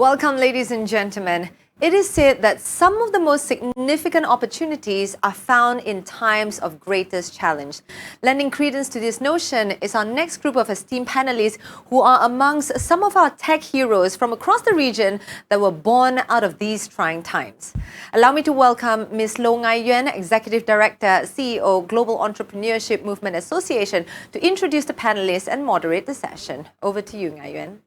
Welcome, ladies and gentlemen. It is said that some of the most significant opportunities are found in times of greatest challenge. Lending credence to this notion is our next group of esteemed panelists who are amongst some of our tech heroes from across the region that were born out of these trying times. Allow me to welcome Ms. Ngai Yuen, Executive Director, CEO, Global Entrepreneurship Movement Association, to introduce the panelists and moderate the session. Over to you, Ngai Yuen.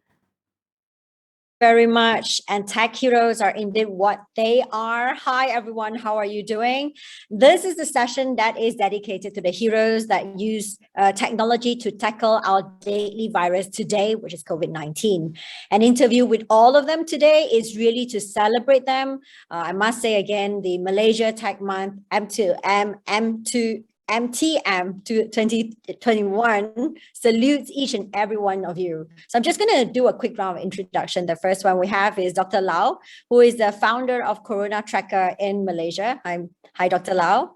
Very much, and tech heroes are indeed what they are. Hi everyone, how are you doing? This is the session that is dedicated to the heroes that use technology to tackle our daily virus today, which is COVID-19. An interview with all of them today is really to celebrate them. I must say again, the Malaysia Tech Month MTM to 2021 salutes each and every one of you. So I'm just going to do a quick round of introduction. The first one we have is Dr. Lau, who is the founder of CoronaTracker in Malaysia. Hi, Dr. Lau.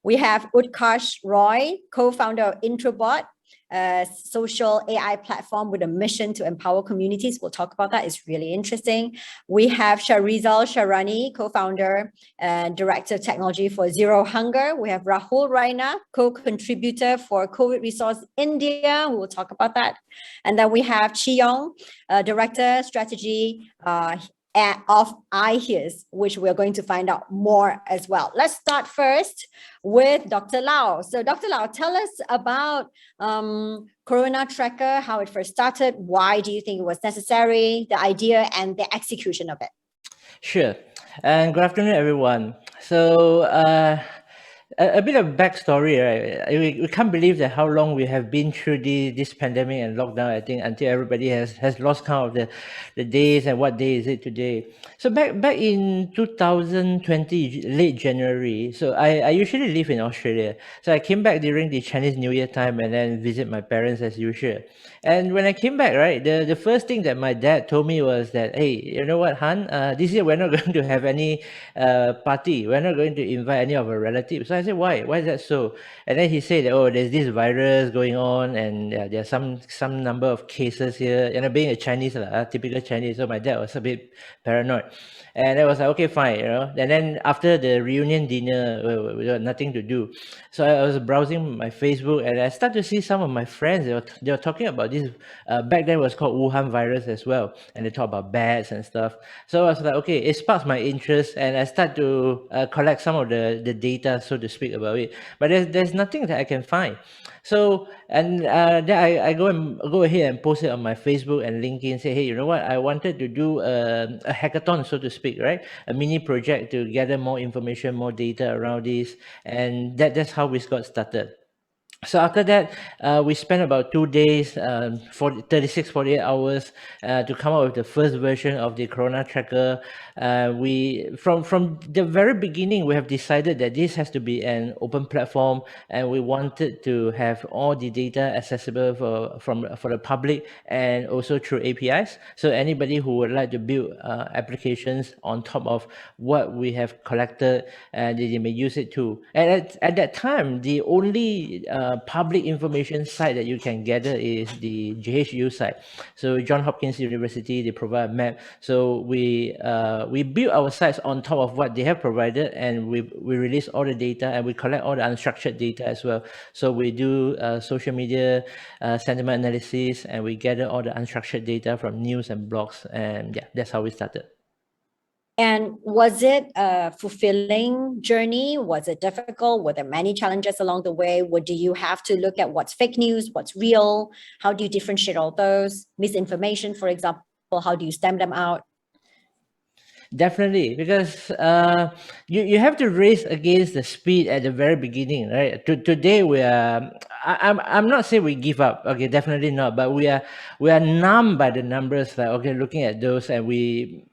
We have Utkarsh Roy, co-founder of Introbot, a social AI platform with a mission to empower communities. We'll talk about that. It's really interesting. We have Shaarani, co-founder and director of technology for Zero Hunger. We have Rahul, Raina, co-contributor for CovidResourceIndia. We will talk about that. And then we have Chee, director strategy of IHiS, which we're going to find out more as well. Let's start first with Dr. Lau. So Dr. Lau, tell us about CoronaTracker, how it first started, why do you think it was necessary, the idea and the execution of it? Sure. And good afternoon, everyone. So a bit of backstory, right? We can't believe that how long we have been through this pandemic and lockdown, I think, until everybody has lost count of the days and what day is it today. So back in 2020, late January, so I usually live in Australia. So I came back during the Chinese New Year time and then visit my parents as usual. And when I came back, right, the first thing that my dad told me was that, hey, you know what, Han, this year we're not going to have any party. We're not going to invite any of our relatives. So I said, why? Why is that so? And then he said, oh, there's this virus going on and there's some number of cases here. And being a Chinese, typical Chinese, so my dad was a bit paranoid. And I was like, okay, fine, you know. And then after the reunion dinner, we got nothing to do. So I was browsing my Facebook and I started to see some of my friends, they were talking about this, back then it was called Wuhan virus as well. And they talk about bats and stuff. So I was like, okay, it sparks my interest and I start to collect some of the data, so to speak, about it. But there's nothing that I can find. So, and then I go ahead and post it on my Facebook and LinkedIn, say, hey, you know what, I wanted to do a hackathon, so to speak, right? A mini project to gather more information, more data around this. And that's how we got started. So after that, we spent about 2 days, 48 hours to come up with the first version of the CoronaTracker. We from the very beginning, we have decided that this has to be an open platform, and we wanted to have all the data accessible for the public and also through APIs. So anybody who would like to build applications on top of what we have collected, they may use it too. And at that time, the only public information site that you can gather is the JHU site. So Johns Hopkins University, they provide a map. So we build our sites on top of what they have provided, and we release all the data and we collect all the unstructured data as well. So we do social media sentiment analysis, and we gather all the unstructured data from news and blogs, and yeah, that's how we started. And was it a fulfilling journey? Was it difficult? Were there many challenges along the way? Or do you have to look at what's fake news, what's real? How do you differentiate all those? Misinformation, for example, how do you stamp them out? Definitely, because you have to race against the speed at the very beginning, right? Today we are. I'm not saying we give up. Okay, definitely not. But we are numb by the numbers. Like, okay, looking at those, and we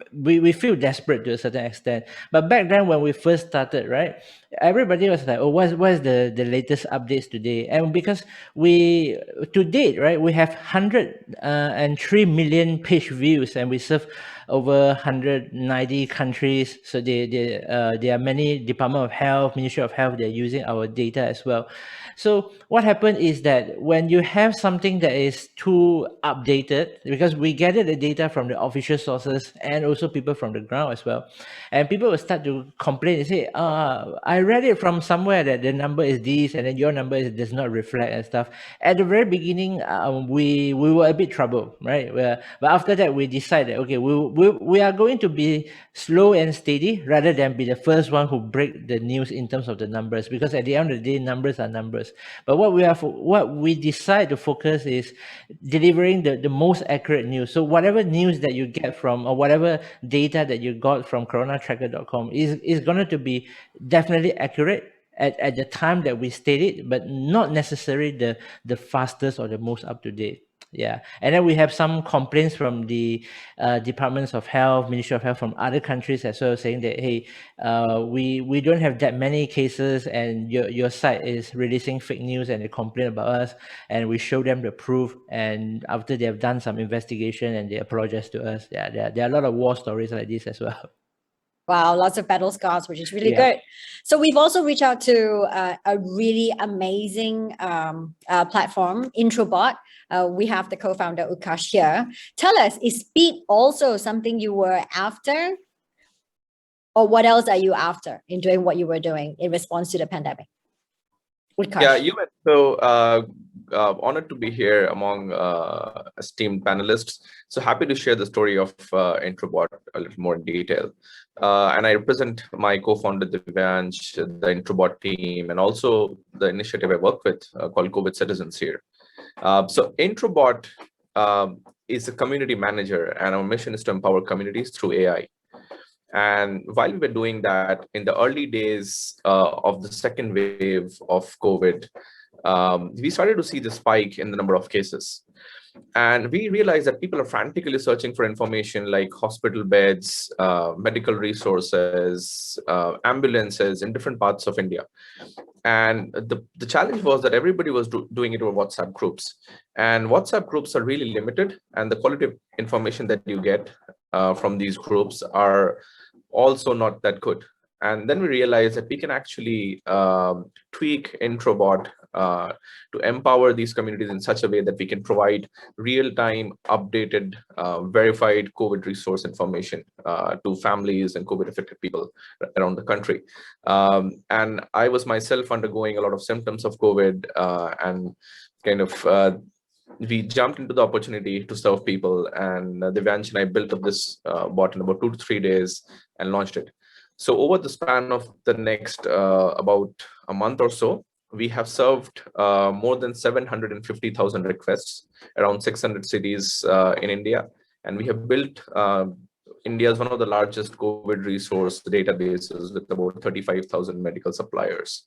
feel desperate to a certain extent. But back then when we first started, right, everybody was like, oh, what's the latest updates today? And because to date, right, we have 103 million page views, and we serve over 190 countries. So there are many Department of Health, Ministry of Health, they're using our data as well. So what happened happens is that when you have something that is too updated, because we gather the data from the official sources and also people from the ground as well, and people will start to complain and say, I read it from somewhere that the number is this and then your number does not reflect and stuff. At the very beginning, we were a bit troubled, right? But after that, we decided, okay, we are going to be slow and steady rather than be the first one who break the news in terms of the numbers, because at the end of the day, numbers are numbers. But what we decide to focus is delivering the most accurate news. So whatever news that you get from, or whatever data that you got from CoronaTracker.com is going to be definitely accurate at the time that we state it, but not necessarily the fastest or the most up to date. Yeah, and then we have some complaints from the departments of health, Ministry of Health from other countries as well, saying that, hey, we don't have that many cases, and your site is releasing fake news, and they complain about us, and we show them the proof, and after they have done some investigation and they apologize to us. Yeah, there are a lot of war stories like this as well. Wow, lots of battle scars, which is really Yeah. good. So we've also reached out to a really amazing platform, Introbot. We have the co-founder Utkarsh here. Tell us, is speed also something you were after? Or what else are you after in doing what you were doing in response to the pandemic? Utkarsh. Yeah, Yuen. So honored to be here among esteemed panelists. So happy to share the story of Introbot a little more in detail. And I represent my co-founder Divyansh, the Introbot team, and also the initiative I work with called COVID Citizens here. So Introbot is a community manager, and our mission is to empower communities through AI. And while we were doing that, in the early days of the second wave of COVID, we started to see the spike in the number of cases. And we realized that people are frantically searching for information like hospital beds, medical resources, ambulances in different parts of India. And the challenge was that everybody was doing it over WhatsApp groups. And WhatsApp groups are really limited, and the quality of information that you get from these groups are also not that good. And then we realized that we can actually tweak Introbot to empower these communities in such a way that we can provide real-time, updated, verified COVID resource information to families and COVID-affected people around the country. And I was myself undergoing a lot of symptoms of COVID, and kind of we jumped into the opportunity to serve people, and Divyansh and I built up this bot in about 2 to 3 days and launched it. So over the span of the next about a month or so, we have served more than 750,000 requests around 600 cities in India. And we have built India's one of the largest COVID resource databases with about 35,000 medical suppliers.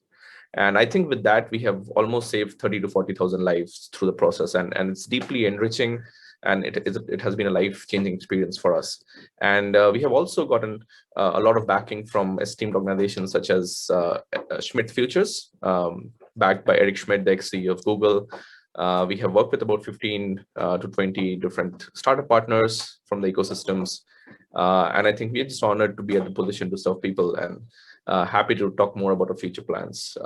And I think with that, we have almost saved 30 to 40,000 lives through the process. And it's deeply enriching, and it has been a life-changing experience for us. And we have also gotten a lot of backing from esteemed organizations such as Schmidt Futures, backed by Eric Schmidt, the ex-CEO of Google. We have worked with about 15 to 20 different startup partners from the ecosystems. And I think we're just honored to be at the position to serve people, and happy to talk more about our future plans.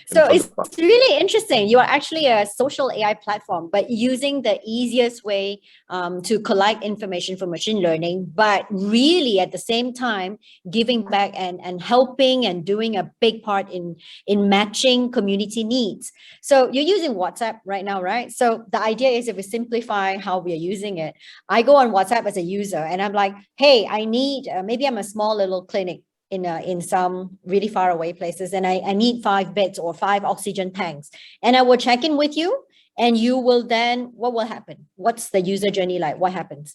So it's really interesting. You are actually a social AI platform, but using the easiest way to collect information for machine learning, but really at the same time, giving back and helping and doing a big part in matching community needs. So you're using WhatsApp right now, right? So the idea is, if we simplify how we are using it, I go on WhatsApp as a user and I'm like, hey, I need, maybe I'm a small little clinic in some really far away places, and I need 5 beds or 5 oxygen tanks, and I will check in with you, and you will then, what will happen? What's the user journey like? What happens?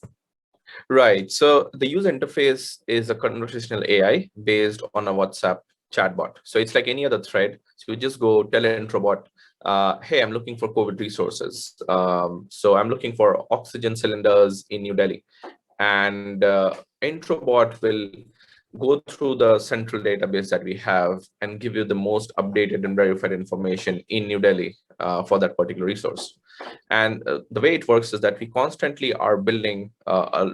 Right. So the user interface is a conversational AI based on a WhatsApp chatbot. So it's like any other thread. So you just go tell Introbot, hey, I'm looking for COVID resources. So I'm looking for oxygen cylinders in New Delhi. And Introbot will go through the central database that we have and give you the most updated and verified information in New Delhi for that particular resource. And the way it works is that we constantly are building a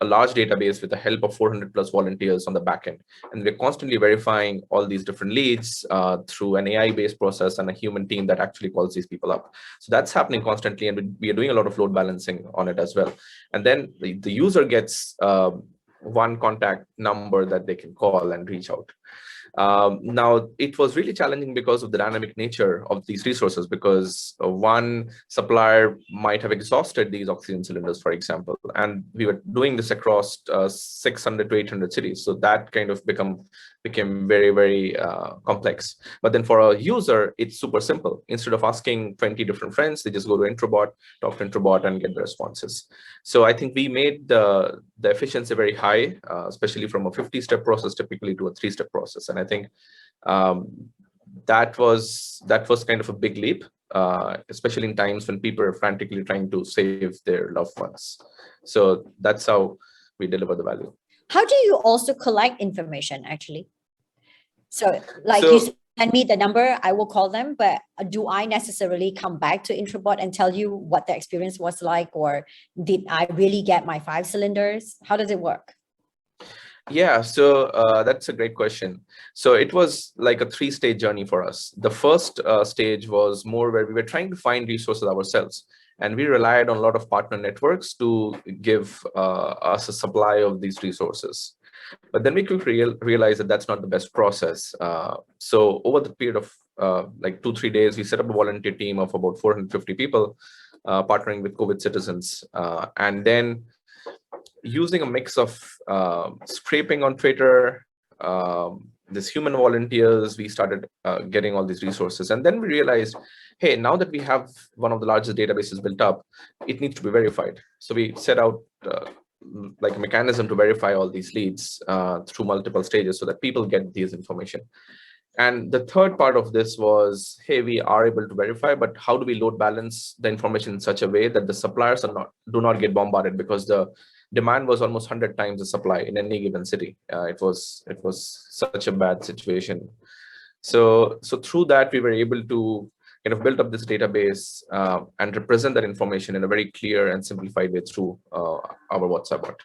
a large database with the help of 400 plus volunteers on the back end. And we're constantly verifying all these different leads through an AI-based process and a human team that actually calls these people up. So that's happening constantly, and we are doing a lot of load balancing on it as well. And then the user gets one contact number that they can call and reach out. Now, it was really challenging because of the dynamic nature of these resources, because one supplier might have exhausted these oxygen cylinders, for example, and we were doing this across 600 to 800 cities. So that kind of became very, very complex. But then for a user, it's super simple. Instead of asking 20 different friends, they just go to Introbot, talk to Introbot, and get the responses. So I think we made the efficiency very high, especially from a 50-step process typically to a 3-step process. And I think that was kind of a big leap, especially in times when people are frantically trying to save their loved ones. So that's how we deliver the value. How do you also collect information, actually? So you send me the number, I will call them, but do I necessarily come back to Introbot and tell you what the experience was like, or did I really get my 5 cylinders? How does it work? Yeah, so that's a great question. So it was like a 3-stage journey for us. The first stage was more where we were trying to find resources ourselves. And we relied on a lot of partner networks to give us a supply of these resources. But then we quickly realized that that's not the best process. So over the period of like 2-3 days, we set up a volunteer team of about 450 people partnering with COVID citizens. And then using a mix of scraping on Twitter, this human volunteers, we started getting all these resources. And then we realized, hey, now that we have one of the largest databases built up, it needs to be verified. So we set out like a mechanism to verify all these leads through multiple stages so that people get this information. And the third part of this was, hey, we are able to verify, but how do we load balance the information in such a way that the suppliers do not get bombarded, because the demand was almost 100 times the supply in any given city. It was such a bad situation. So through that, we were able to kind of build up this database and represent that information in a very clear and simplified way through our WhatsApp bot.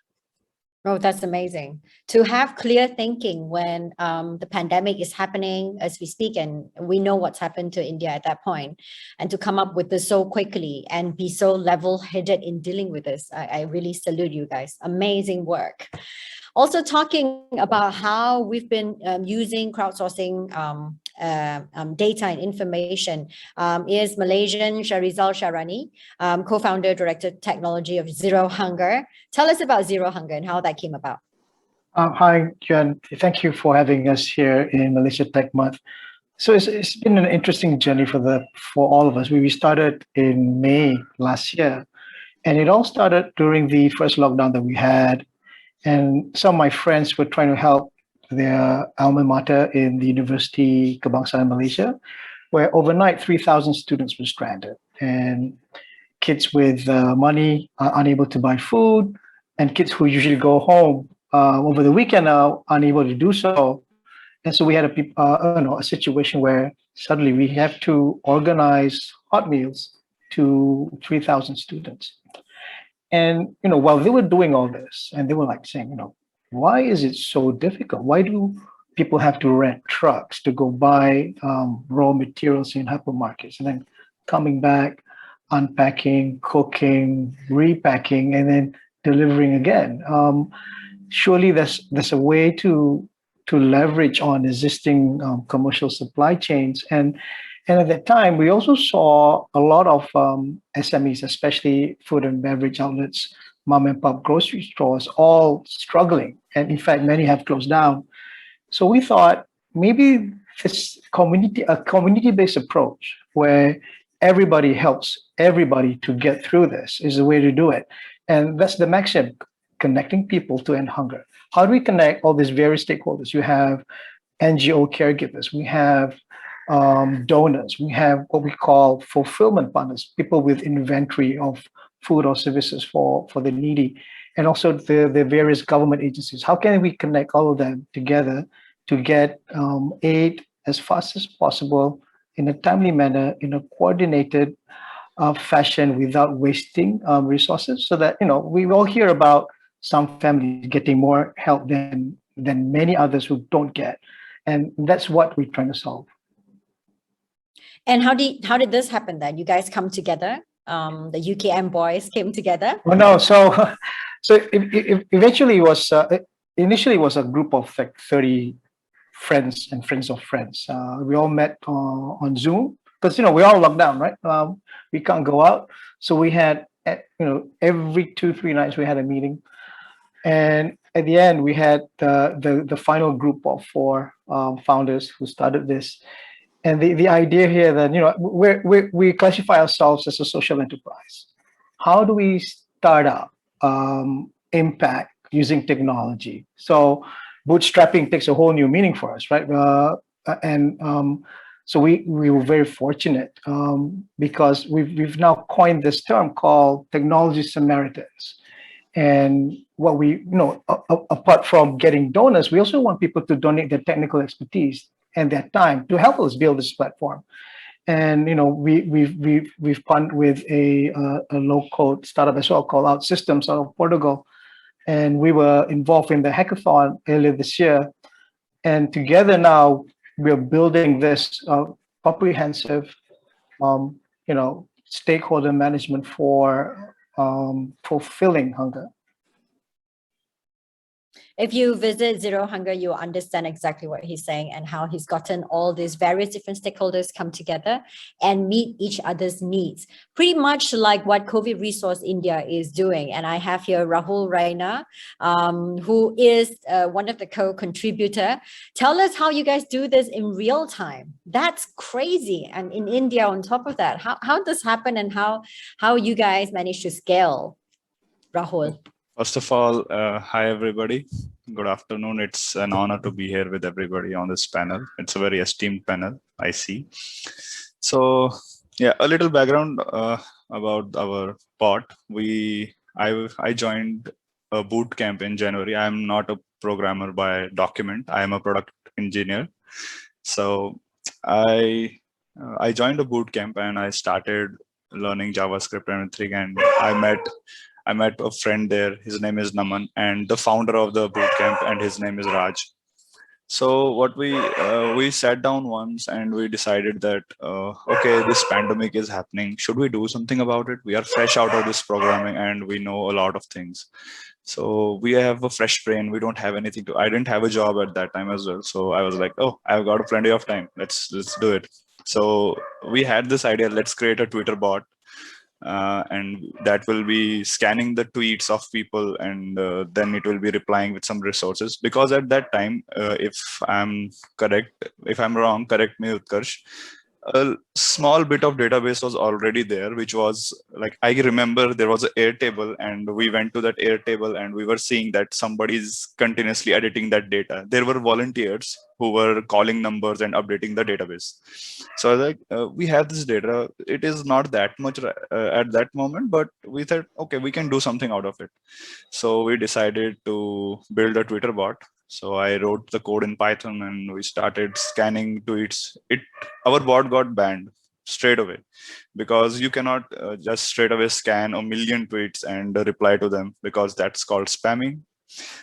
Oh, that's amazing. To have clear thinking when the pandemic is happening as we speak, and we know what's happened to India at that point, and to come up with this so quickly and be so level-headed in dealing with this. I really salute you guys. Amazing work. Also talking about how we've been using crowdsourcing data and information is Malaysian Sharizal Shaarani, co-founder, director technology of Zero Hunger. Tell us about Zero Hunger and how that came about. Hi, Yuen. Thank you for having us here in Malaysia Tech Month. So it's been an interesting journey for all of us. We started in May last year, and it all started during the first lockdown that we had. And some of my friends were trying to help their alma mater in the University Kebangsaan Malaysia, where overnight 3,000 students were stranded, and kids with money are unable to buy food, and kids who usually go home over the weekend are unable to do so. And so we had a situation where suddenly we have to organize hot meals to 3,000 students. And, while they were doing all this, and they were like saying, why is it so difficult? Why do people have to rent trucks to go buy raw materials in hypermarkets, and then coming back, unpacking, cooking, repacking, and then delivering again? Surely there's a way to leverage on existing commercial supply chains. And at that time, we also saw a lot of SMEs, especially food and beverage outlets, mom and pop grocery stores, all struggling. And in fact, many have closed down. So we thought maybe this community-based approach where everybody helps everybody to get through this is the way to do it. And that's the maxim, connecting people to end hunger. How do we connect all these various stakeholders? You have NGO caregivers, we have donors, we have what we call fulfillment partners, people with inventory of food or services for the needy, and also the various government agencies. How can we connect all of them together to get aid as fast as possible in a timely manner, in a coordinated fashion, without wasting resources? So that, we all hear about some families getting more help than many others who don't get. And that's what we're trying to solve. And how did this happen then? You guys come together? The UKM boys came together? Oh no, so eventually it was initially it was a group of like 30 friends and friends of friends. We all met on Zoom because we're all locked down, right? We can't go out, so we had every 2-3 nights we had a meeting, and at the end we had the final group of 4 founders who started this. And the idea here that we classify ourselves as a social enterprise. How do we start up impact using technology? So bootstrapping takes a whole new meaning for us, right? And so we were very fortunate because we've now coined this term called technology Samaritans. And what we apart from getting donors, we also want people to donate their technical expertise and their time to help us build this platform. And we've partnered with a low-code startup as well called OutSystems out of Portugal, and we were involved in the hackathon earlier this year. And together now we're building this comprehensive, stakeholder management for fulfilling hunger. If you visit Zero Hunger, you'll understand exactly what he's saying and how he's gotten all these various different stakeholders come together and meet each other's needs. Pretty much like what CovidResourceIndia is doing. And I have here Rahul, Raina, who is one of the co-contributor. Tell us how you guys do this in real time. That's crazy. And in India, on top of that, how does this happen and how you guys manage to scale? Rahul. First of all, hi everybody. Good afternoon. It's an honor to be here with everybody on this panel. It's a very esteemed panel, I see. So yeah, a little background about our bot. I joined a boot camp in January. I'm not a programmer by document. I am a product engineer. So I joined a boot camp and I started learning JavaScript and everything. And I met a friend there. His name is Naman, and the founder of the bootcamp, and his name is Raj. So what we sat down once and we decided that okay, this pandemic is happening. Should we do something about it? We are fresh out of this programming and we know a lot of things. So we have a fresh brain. We don't have anything to. I didn't have a job at that time as well. So I was like, oh, I've got plenty of time. Let's do it. So we had this idea. Let's create a Twitter bot. And that will be scanning the tweets of people, and then it will be replying with some resources. Because at that time, if I'm wrong, correct me, Utkarsh, a small bit of database was already there, which was like, I remember there was an Airtable, and we went to that Airtable and we were seeing that somebody's continuously editing that data. There were volunteers who were calling numbers and updating the database. So like we have this data. It is not that much at that moment, but we thought, okay, we can do something out of it. So we decided to build a Twitter bot. So I wrote the code in Python and we started scanning tweets. Our bot got banned straight away because you cannot just straight away scan a million tweets and reply to them, because that's called spamming.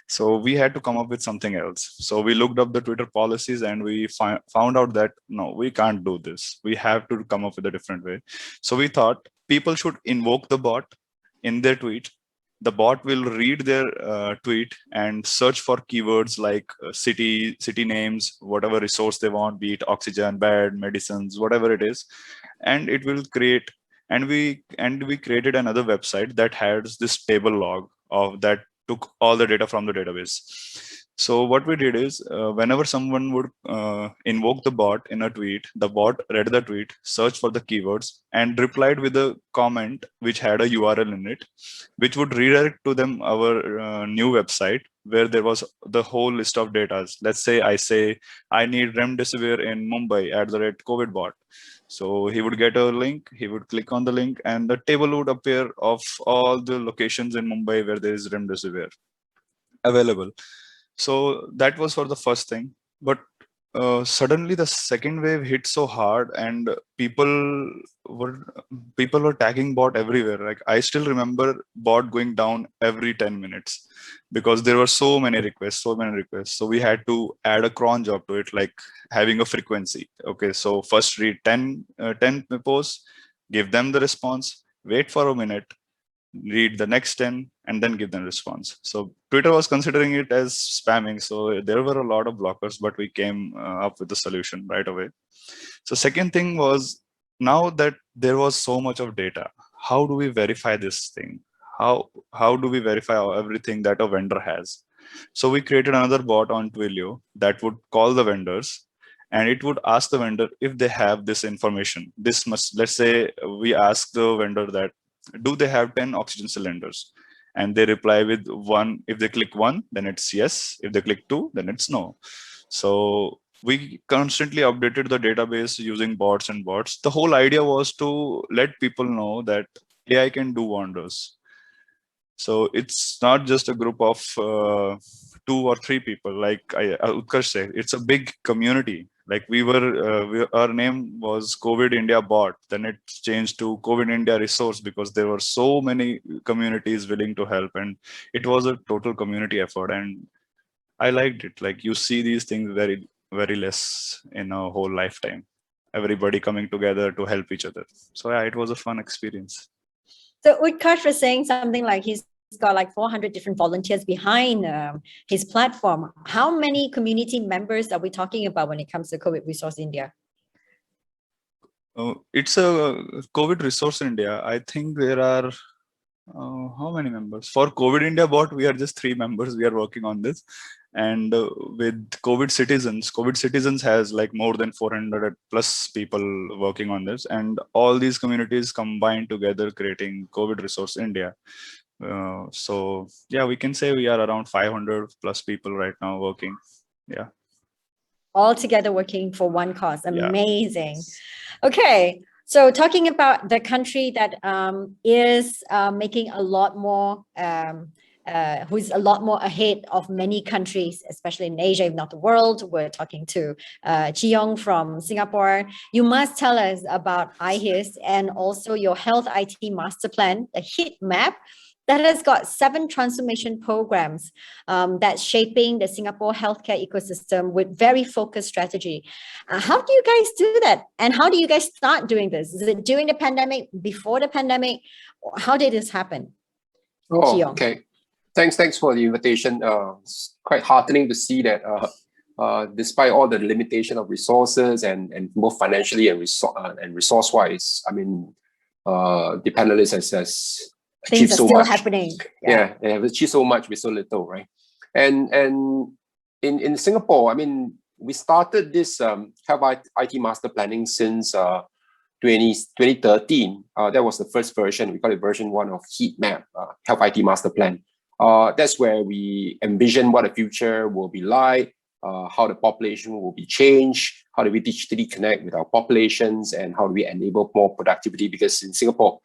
So we had to come up with something else. So we looked up the Twitter policies and we found out that no, we can't do this. We have to come up with a different way. So we thought people should invoke the bot in their tweet. The bot will read their tweet and search for keywords like city names, whatever resource they want, be it oxygen, bed, medicines, whatever it is, and it will create. And we created another website that has this table log of that took all the data from the database. So what we did is whenever someone would invoke the bot in a tweet, the bot read the tweet, searched for the keywords, and replied with a comment which had a URL in it, which would redirect to them our new website where there was the whole list of data. Let's say I need remdesivir in Mumbai at the rate CovidBot. So he would get a link, he would click on the link, and the table would appear of all the locations in Mumbai where there is remdesivir available. So that was for the first thing. But suddenly the second wave hit so hard, and were people were tagging bot everywhere. Like I still remember bot going down every 10 minutes because there were so many requests. So we had to add a cron job to it, like having a frequency. Okay, so first read 10 posts, give them the response, wait for a minute, read the next 10, and then give them response. So Twitter was considering it as spamming. So there were a lot of blockers, but we came up with the solution right away. So second thing was, now that there was so much of data, how do we verify this thing? How do we verify everything that a vendor has? So we created another bot on Twilio that would call the vendors, and it would ask the vendor if they have this information. This must, let's say we ask the vendor that, do they have 10 oxygen cylinders? And they reply with 1. If they click 1, then it's yes. If they click 2, then it's no. So we constantly updated the database using bots and bots. The whole idea was to let people know that AI can do wonders. So it's not just a group of 2 or 3 people, like Utkarsh said. It's a big community. Like our name was COVID India bot. Then it changed to COVID India resource because there were so many communities willing to help, and it was a total community effort. And I liked it. Like you see these things very, very less in a whole lifetime. Everybody coming together to help each other. So yeah, it was a fun experience. So Utkarsh was saying something like he's got like 400 different volunteers behind his platform. How many community members are we talking about when it comes to COVID Resource India? It's a CovidResourceIndia. I think there are how many members? For COVID India bot, we are just 3 members. We are working on this. And with COVID Citizens has like more than 400 plus people working on this. And all these communities combined together creating COVID Resource India. So yeah, we can say we are around 500 plus people right now working. Yeah. All together working for one cause. Amazing. Yeah. Okay. So talking about the country that is making a lot more, who's a lot more ahead of many countries, especially in Asia, if not the world. We're talking to Yong from Singapore. You must tell us about IHiS and also your health IT master plan, the HITMAP, that has got 7 transformation programs that's shaping the Singapore healthcare ecosystem with very focused strategy. How do you guys do that? And how do you guys start doing this? Is it during the pandemic, before the pandemic? How did this happen? Oh, okay. Thanks for the invitation. It's quite heartening to see that despite all the limitation of resources and both financially and resource-wise, I mean, the panelists has things are so still much. Happening. Yeah, they have achieved so much with so little, right? And in Singapore, I mean, we started this health IT master planning since 2013. That was the first version. We call it version 1 of HITMAP, Health IT Master Plan. That's where we envision what the future will be like, how the population will be changed, how do we digitally connect with our populations, and how do we enable more productivity? Because in Singapore,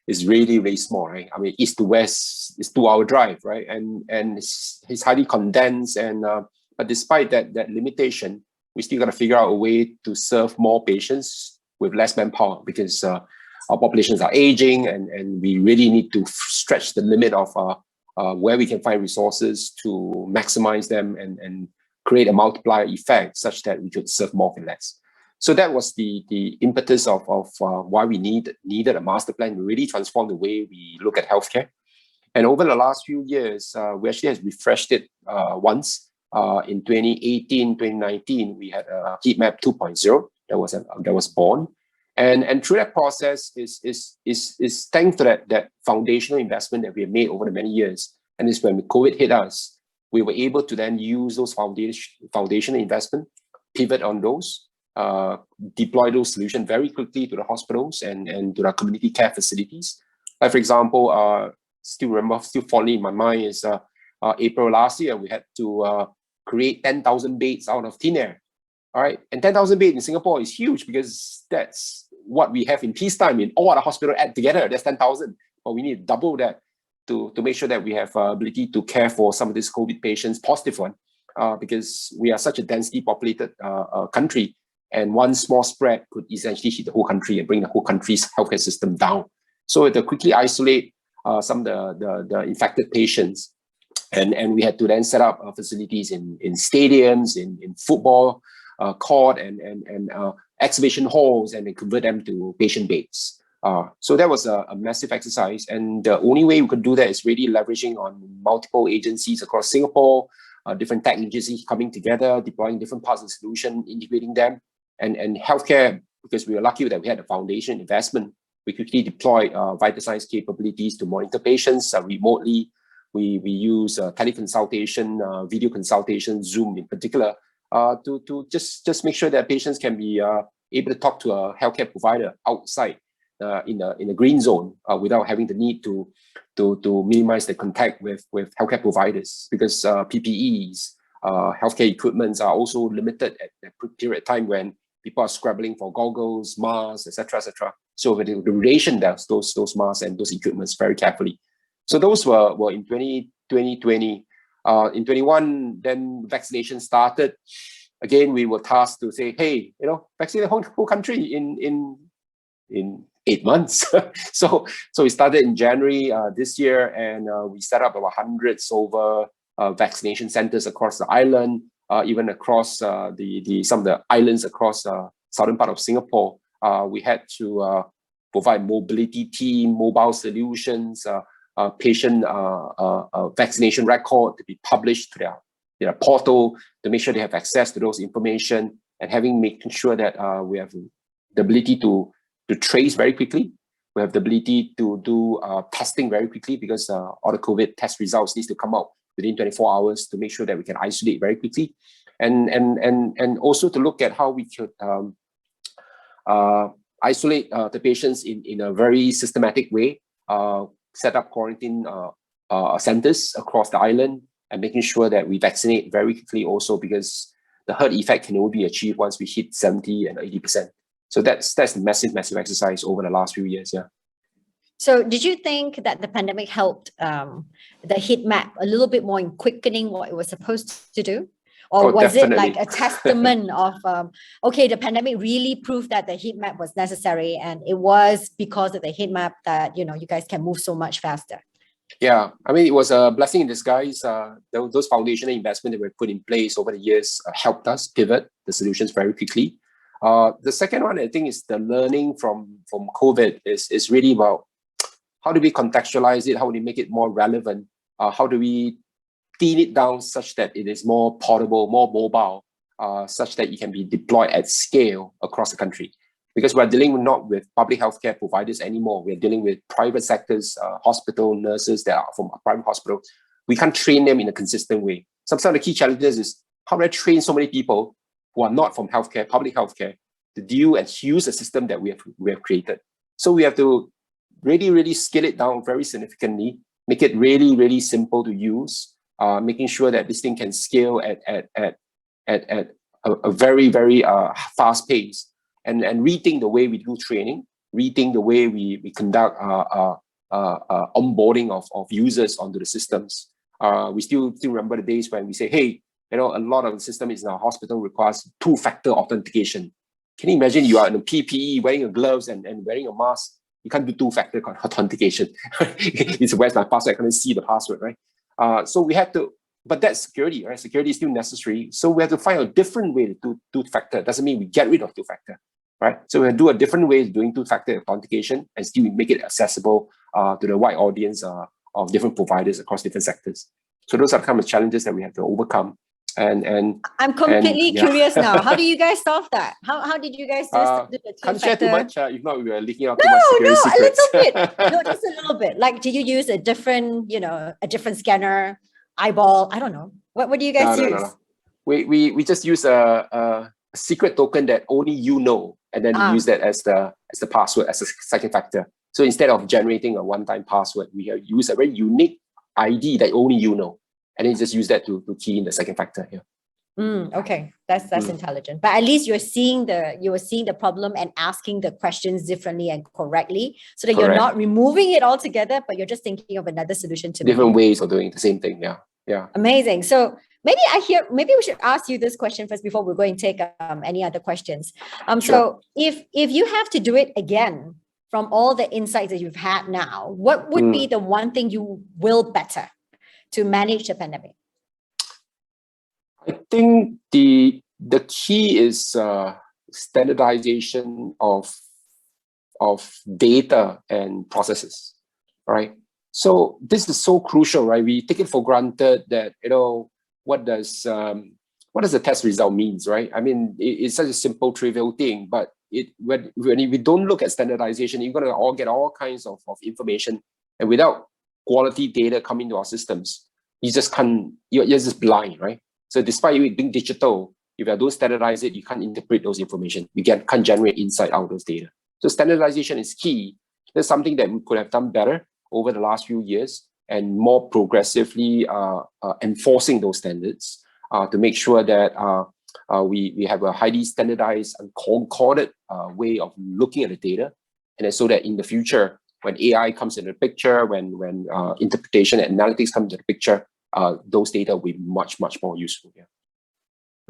it's really, really small, right? I mean, east to west is 2-hour drive, right? And it's highly condensed. And but despite that limitation, we still got to figure out a way to serve more patients with less manpower, because our populations are aging, and we really need to stretch the limit of where we can find resources to maximize them and create a multiplier effect such that we could serve more with less. So that was the impetus of why we needed a master plan to really transform the way we look at healthcare. And over the last few years, we actually have refreshed it once. In 2018, 2019, we had a HITMAP 2.0 that was born. And through that process is thanks to that foundational investment that we have made over the many years. And it's when COVID hit us, we were able to then use those foundational investment, pivot on those, deploy those solutions very quickly to the hospitals and to the community care facilities. Like, for example, still fondly in my mind is April last year, we had to create 10,000 beds out of thin air. All right, and 10,000 beds in Singapore is huge because that's what we have in peacetime in all our hospitals add together. That's 10,000, but we need to double that to make sure that we have ability to care for some of these COVID patients, positive one, because we are such a densely populated country, and one small spread could essentially hit the whole country and bring the whole country's healthcare system down. So we had to quickly isolate some of the infected patients, and we had to then set up facilities in stadiums, in football court, and exhibition halls, and then convert them to patient beds. So that was a massive exercise, and the only way we could do that is really leveraging on multiple agencies across Singapore, different tech agencies coming together, deploying different parts of the solution, integrating them, and healthcare, because we were lucky that we had a foundation investment. We quickly deployed vital signs capabilities to monitor patients remotely. We use teleconsultation, video consultation, Zoom in particular, to just make sure that patients can be able to talk to a healthcare provider outside in a green zone without having the need to minimize the contact with healthcare providers, because PPEs, healthcare equipments are also limited at that period of time when people are scrabbling for goggles, masks, etc., etc. So the duration does those masks and those equipments very carefully. So those were in 2020. In 21, then vaccination started. Again, we were tasked to say, hey, vaccinate the whole country in 8 months. so we started in January this year, and we set up about hundreds over vaccination centers across the island, even across some of the islands across southern part of Singapore. We had to provide mobility team, mobile solutions, patient vaccination record to be published to their portal to make sure they have access to those information, and making sure that we have the ability to trace very quickly. We have the ability to do testing very quickly, because all the COVID test results needs to come out within 24 hours to make sure that we can isolate very quickly, and also to look at how we could isolate the patients in a very systematic way, set up quarantine centers across the island, and making sure that we vaccinate very quickly also, because the herd effect can only be achieved once we hit 70 and 80%. So that's a massive exercise over the last few years. Yeah. So did you think that the pandemic helped the HITMAP a little bit more in quickening what it was supposed to do? Or was definitely. it like a testament of, okay, the pandemic really proved that the HITMAP was necessary, and it was because of the HITMAP that, you guys can move so much faster? Yeah, I mean, it was a blessing in disguise. Those foundational investments that were put in place over the years helped us pivot the solutions very quickly. The second one, I think, is the learning from COVID is really about how do we contextualize it? How do we make it more relevant? How do we thin it down such that it is more portable, more mobile, such that it can be deployed at scale across the country? Because we're dealing not with public healthcare providers anymore. We're dealing with private sectors, hospital nurses that are from a private hospital. We can't train them in a consistent way. Some of the key challenges is how do I train so many people who are not from healthcare, public healthcare, to deal and use a system that we have created. So we have to really scale it down very significantly, make it really simple to use, making sure that this thing can scale at a very fast pace, and rethink the way we do training, rethink the way we conduct onboarding of users onto the systems. We still remember the days when we say, hey, a lot of the system in our hospital requires 2-factor authentication. Can you imagine you are in a PPE, wearing your gloves and wearing a mask? You can't do 2-factor authentication. It's where's my password? I can't see the password, right? So we had to, but that's security, right? Security is still necessary. So we have to find a different way to do 2-factor. Doesn't mean we get rid of 2-factor, right? So we do a different way of doing 2-factor authentication and still make it accessible to the wide audience of different providers across different sectors. So those are the kind of challenges that we have to overcome. And I'm completely curious now. How do you guys solve that? How did you guys do the 2-factor? Can't share too much. If not, we are leaking out too much security secrets. A little bit. No, just a little bit. Like, did you use a different scanner, eyeball? I don't know. What do you guys use? No. We just use a secret token that only you know, and then we use that as the password, as a second factor. So instead of generating a one-time password, we use a very unique ID that only you know, and then just use that to key in the second factor. Yeah. Okay, that's intelligent. But at least you were seeing the problem and asking the questions differently and correctly, so that you're not removing it altogether, but you're just thinking of another solution to different ways of doing the same thing. Yeah. Amazing. So maybe we should ask you this question first before we go and take any other questions. Sure. So if you have to do it again from all the insights that you've had now, what would be the one thing you will better to manage the pandemic? I think the key is standardization of data and processes, right? So this is so crucial, right? We take it for granted that, what does the test result means, right? I mean, it's such a simple, trivial thing, but when we don't look at standardization, you're gonna get all kinds of information, and without quality data coming to our systems, you just can't. You're just blind, right? So despite you being digital, if you don't standardize it, you can't interpret those information. You can't generate insight out of those data. So standardization is key. That's something that we could have done better over the last few years, and more progressively enforcing those standards to make sure that we have a highly standardized and concorded way of looking at the data, and then so that in the future, when AI comes into the picture, when interpretation and analytics come into the picture, those data will be much more useful. Yeah.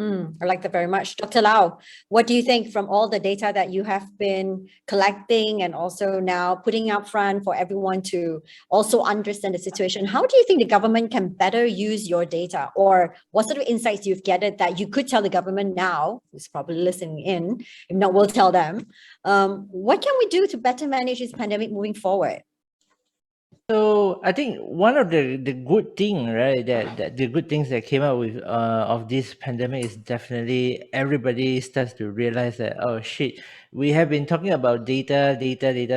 I like that very much. Dr. Lau, what do you think from all the data that you have been collecting and also now putting up front for everyone to also understand the situation? How do you think the government can better use your data, or what sort of insights you've gathered that you could tell the government now, who's probably listening in, if not, we'll tell them. What can we do to better manage this pandemic moving forward? So I think one of the good thing, right, that the good things that came out with of this pandemic is definitely everybody starts to realize that, oh shit, we have been talking about data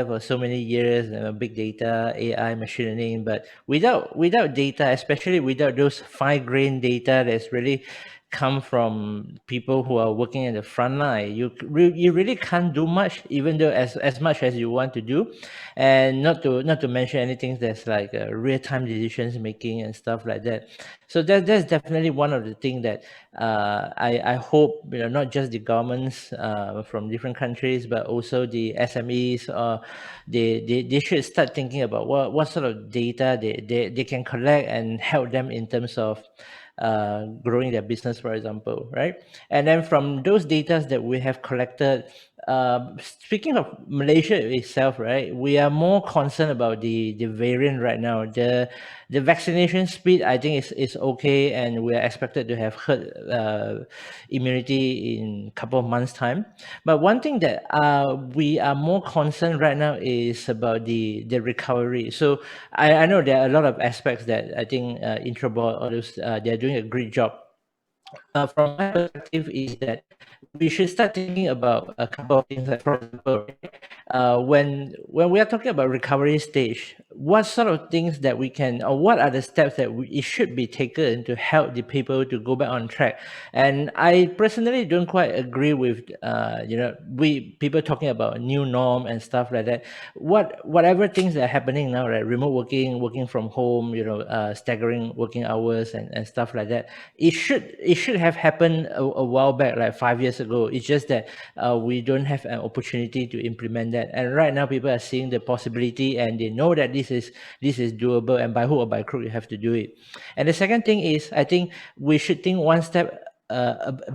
for so many years, big data, AI, machine learning, but without data, especially without those fine-grained data that's really come from people who are working in the front line, you really can't do much, even though as much as you want to do, and not to mention anything that's like real-time decisions making and stuff like that. So that's definitely one of the things that I hope, not just the governments from different countries, but also the SMEs, they should start thinking about what sort of data they can collect and help them in terms of growing their business, for example, right? And then from those data that we have collected, speaking of Malaysia itself, right, we are more concerned about the variant right now. The vaccination speed, I think, is okay, and we are expected to have herd immunity in a couple of months' time. But one thing that we are more concerned right now is about the recovery. So I know there are a lot of aspects that I think Introbot, all those, they're doing a great job. From my perspective is that we should start thinking about a couple of things. Like, for example, when we are talking about recovery stage, what sort of things that we can, or what are the steps that it should be taken to help the people to go back on track? And I personally don't quite agree with people talking about a new norm and stuff like that. Whatever things that are happening now, right? Remote working from home, staggering working hours and stuff like that. It should have happened a while back, like 5 years ago. It's just that we don't have an opportunity to implement that. And right now, people are seeing the possibility, and they know that this is doable, and by hook or by crook, you have to do it. And the second thing is, I think we should think one step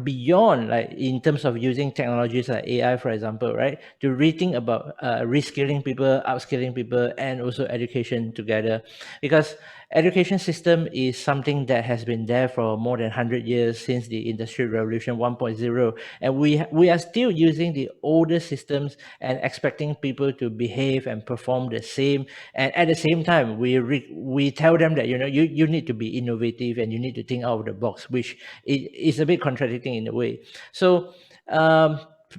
beyond, like in terms of using technologies like AI, for example, right, to rethink about reskilling people, upskilling people, and also education together. Because education system is something that has been there for more than 100 years, since the Industrial Revolution 1.0, and we are still using the older systems and expecting people to behave and perform the same. And at the same time, we tell them that you need to be innovative and you need to think out of the box, which is a bit contradicting in a way. So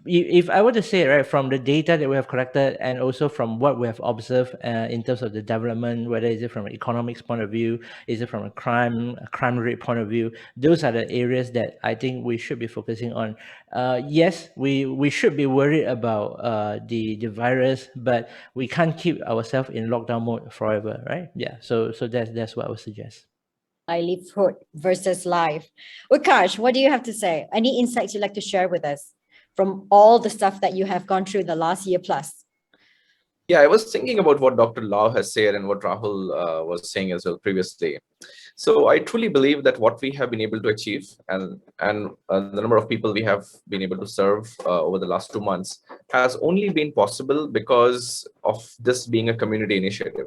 if I were to say, right, from the data that we have collected and also from what we have observed in terms of the development, whether is it from an economics point of view, is it from a crime rate point of view, those are the areas that I think we should be focusing on. Yes, we should be worried about the virus, but we can't keep ourselves in lockdown mode forever, right? Yeah, so that's what I would suggest. Livelihood versus life. Utkarsh, what do you have to say? Any insights you'd like to share with us from all the stuff that you have gone through the last year plus? Yeah, I was thinking about what Dr. Lau has said and what Rahul was saying as well previously. So I truly believe that what we have been able to achieve and the number of people we have been able to serve over the last 2 months has only been possible because of this being a community initiative.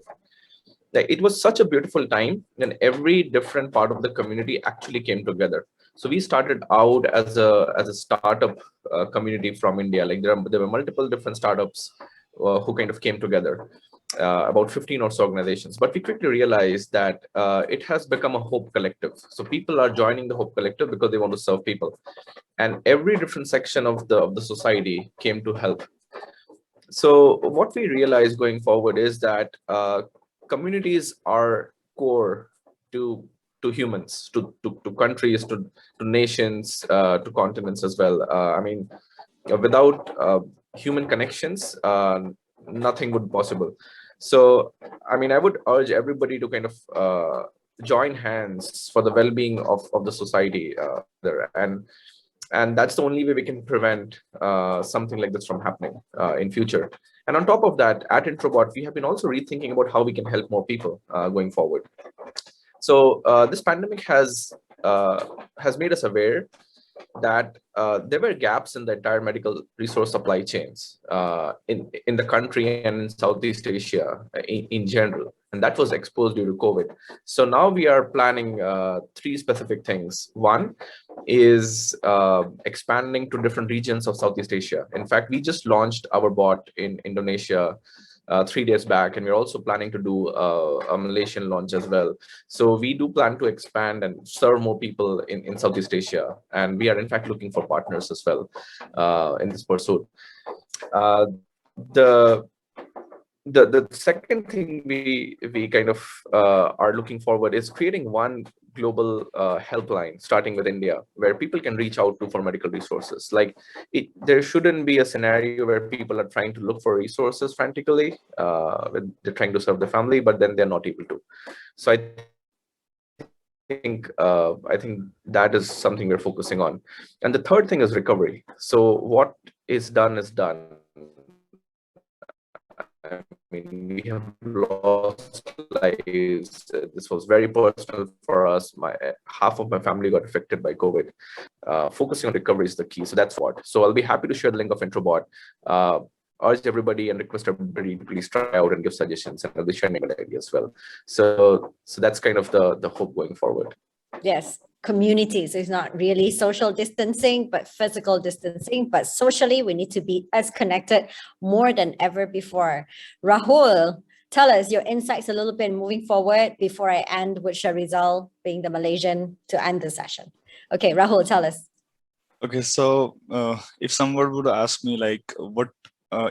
Like, it was such a beautiful time when every different part of the community actually came together. So we started out as a startup community from India. Like there were multiple different startups who kind of came together, about 15 or so organizations. But we quickly realized that it has become a hope collective. So people are joining the hope collective because they want to serve people, and every different section of the society came to help. So what we realize going forward is that communities are core to humans, to countries, to nations, to continents as well. I mean, without human connections, nothing would be possible. So, I mean, I would urge everybody to kind of join hands for the well-being of the society there. And that's the only way we can prevent something like this from happening in future. And on top of that, at Introbot, we have been also rethinking about how we can help more people going forward. So this pandemic has made us aware that there were gaps in the entire medical resource supply chains in the country and in Southeast Asia in general, and that was exposed due to COVID. So now we are planning three specific things. One is expanding to different regions of Southeast Asia. In fact, we just launched our bot in Indonesia 3 days back, and we're also planning to do a Malaysian launch as well. So we do plan to expand and serve more people in Southeast Asia, and we are in fact looking for partners as well in this pursuit. Uh, the the second thing we kind of are looking forward is creating one global helpline starting with India, where people can reach out to for medical resources. Like, there shouldn't be a scenario where people are trying to look for resources frantically when they're trying to serve the family, but then they're not able to. So I think that is something we're focusing on. And the third thing is recovery. So what is done is done. I mean, we have lost lives. This was very personal for us. Half of my family got affected by COVID. Focusing on recovery is the key. So that's what. So I'll be happy to share the link of Introbot. Urge everybody and request everybody to please try out and give suggestions, and I'll be sharing my idea as well. So that's kind of the hope going forward. Yes, communities is not really social distancing, but physical distancing. But socially, we need to be as connected more than ever before. Rahul, tell us your insights a little bit moving forward before I end with Sharizal being the Malaysian to end the session. Okay, Rahul, tell us. Okay, so if someone would ask me like, what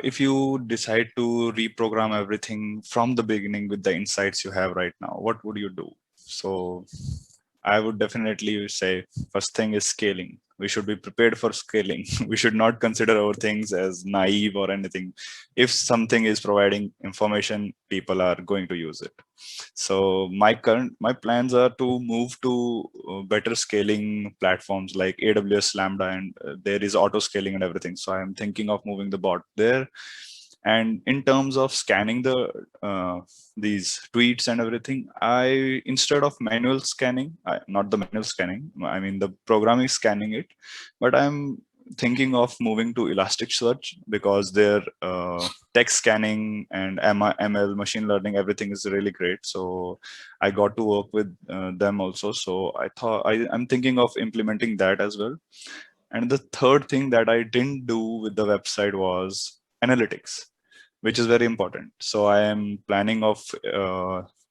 if you decide to reprogram everything from the beginning with the insights you have right now, what would you do? So I would definitely say first thing is scaling. We should be prepared for scaling. We should not consider our things as naive or anything. If something is providing information, people are going to use it. So my plans are to move to better scaling platforms like AWS Lambda, and there is auto scaling and everything. So I'm thinking of moving the bot there. And in terms of scanning the these tweets and everything, I, instead of manual scanning, not the manual scanning, I mean the programming scanning it, but I'm thinking of moving to Elasticsearch because their text scanning and ML, machine learning, everything is really great. So I got to work with them also. So I thought I'm thinking of implementing that as well. And the third thing that I didn't do with the website was analytics, which is very important. So I am planning of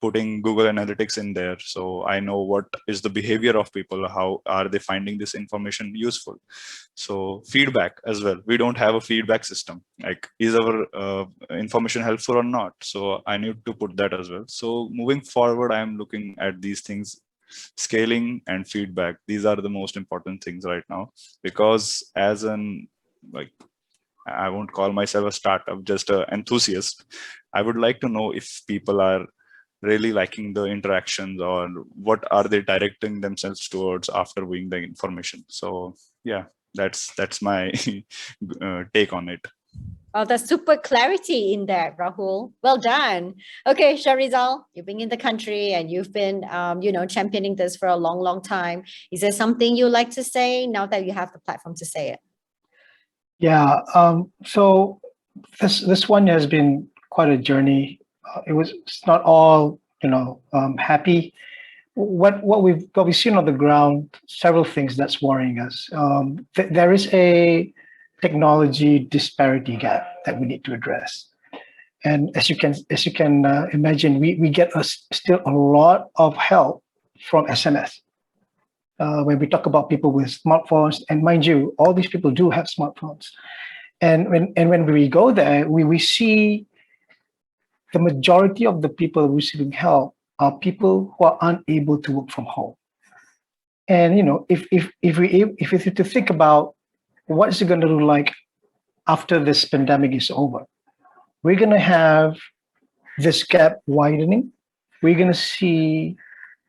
putting Google Analytics in there. So I know what is the behavior of people, how are they finding this information useful. So feedback as well. We don't have a feedback system. Like, is our information helpful or not? So I need to put that as well. So moving forward, I'm looking at these things, scaling and feedback. These are the most important things right now, because as an, like, I won't call myself a startup, just an enthusiast. I would like to know if people are really liking the interactions, or what are they directing themselves towards after viewing the information. So yeah, that's my take on it. Oh, there's super clarity in there, Rahul. Well done. Okay, Sharizal, you've been in the country and you've been, championing this for a long, long time. Is there something you like to say now that you have the platform to say it? Yeah. So this one has been quite a journey. It's not all happy. What we've seen on the ground, several things that's worrying us. There is a technology disparity gap that we need to address. And as you can imagine, we get still a lot of help from SMS. When we talk about people with smartphones, and mind you, all these people do have smartphones. And when we go there, we see the majority of the people receiving help are people who are unable to work from home. And if we to think about what is it going to look like after this pandemic is over, we're going to have this gap widening. We're going to see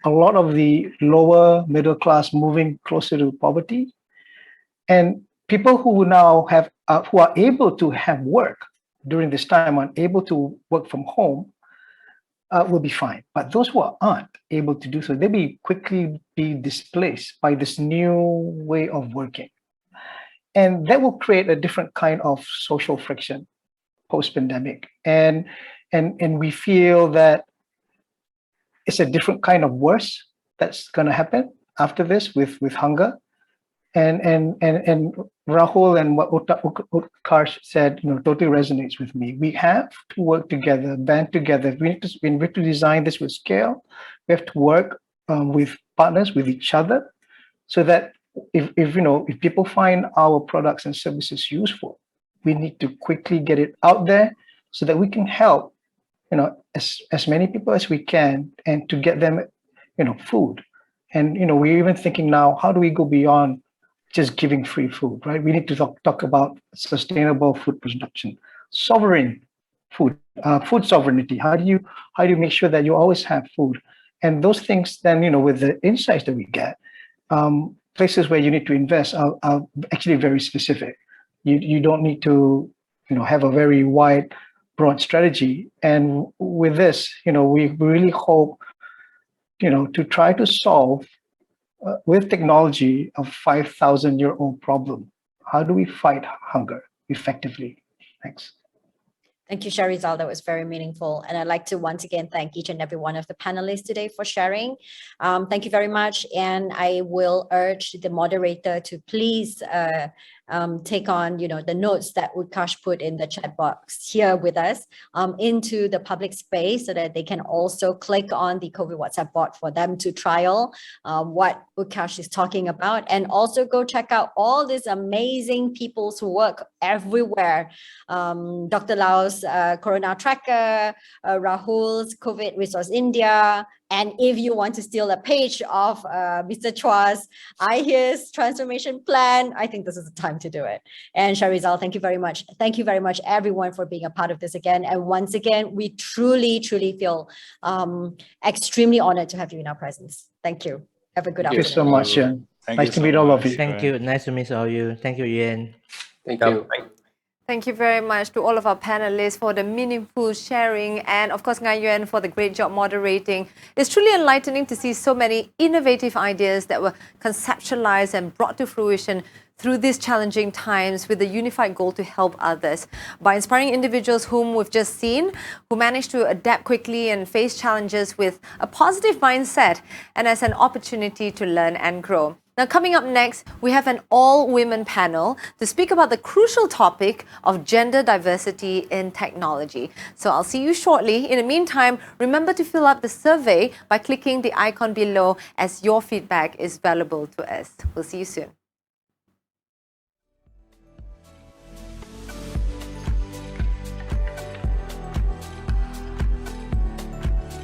a lot of the lower middle class moving closer to poverty, and people who now have who are able to have work during this time, unable to work from home, will be fine. But those who aren't able to do so, they'll be quickly be displaced by this new way of working. And that will create a different kind of social friction post-pandemic. And we feel that it's a different kind of worse that's going to happen after this with hunger. And Rahul and what Utkarsh said, totally resonates with me. We have to work together, band together. We need to design this with scale. We have to work with partners, with each other, so that if people find our products and services useful, we need to quickly get it out there so that we can help, as many people as we can, and to get them, food. And we're even thinking now, how do we go beyond just giving free food, right? We need to talk about sustainable food production, sovereign food, food sovereignty. How do you make sure that you always have food? And those things then, with the insights that we get, places where you need to invest are actually very specific. You don't need to, have a very wide, broad strategy. And with this, we really hope, to try to solve with technology a 5,000-year-old problem. How do we fight hunger effectively? Thanks. Thank you, Sharizal. That was very meaningful. And I'd like to once again thank each and every one of the panelists today for sharing. Thank you very much. And I will urge the moderator to please take on, the notes that Utkarsh put in the chat box here with us into the public space so that they can also click on the COVID WhatsApp bot for them to trial what Utkarsh is talking about, and also go check out all these amazing people's who work everywhere. Dr. Lau's CoronaTracker, Rahul's CovidResourceIndia, and if you want to steal a page of Mr. Chua's IHiS transformation plan, I think this is the time to do it. And Sharizal, thank you very much. Thank you very much, everyone, for being a part of this again. And once again, we truly, truly feel extremely honored to have you in our presence. Thank you. Have a good afternoon. Thank you so much, Yuen. Nice to meet all of you. Thank you. Nice to meet all of you. Thank you, Yuen. Thank you. Thank you very much to all of our panelists for the meaningful sharing, and of course Ngai Yuen for the great job moderating. It's truly enlightening to see so many innovative ideas that were conceptualized and brought to fruition through these challenging times with the unified goal to help others. By inspiring individuals whom we've just seen, who managed to adapt quickly and face challenges with a positive mindset and as an opportunity to learn and grow. Now, coming up next, we have an all-women panel to speak about the crucial topic of gender diversity in technology. So I'll see you shortly. In the meantime, remember to fill out the survey by clicking the icon below, as your feedback is valuable to us. We'll see you soon.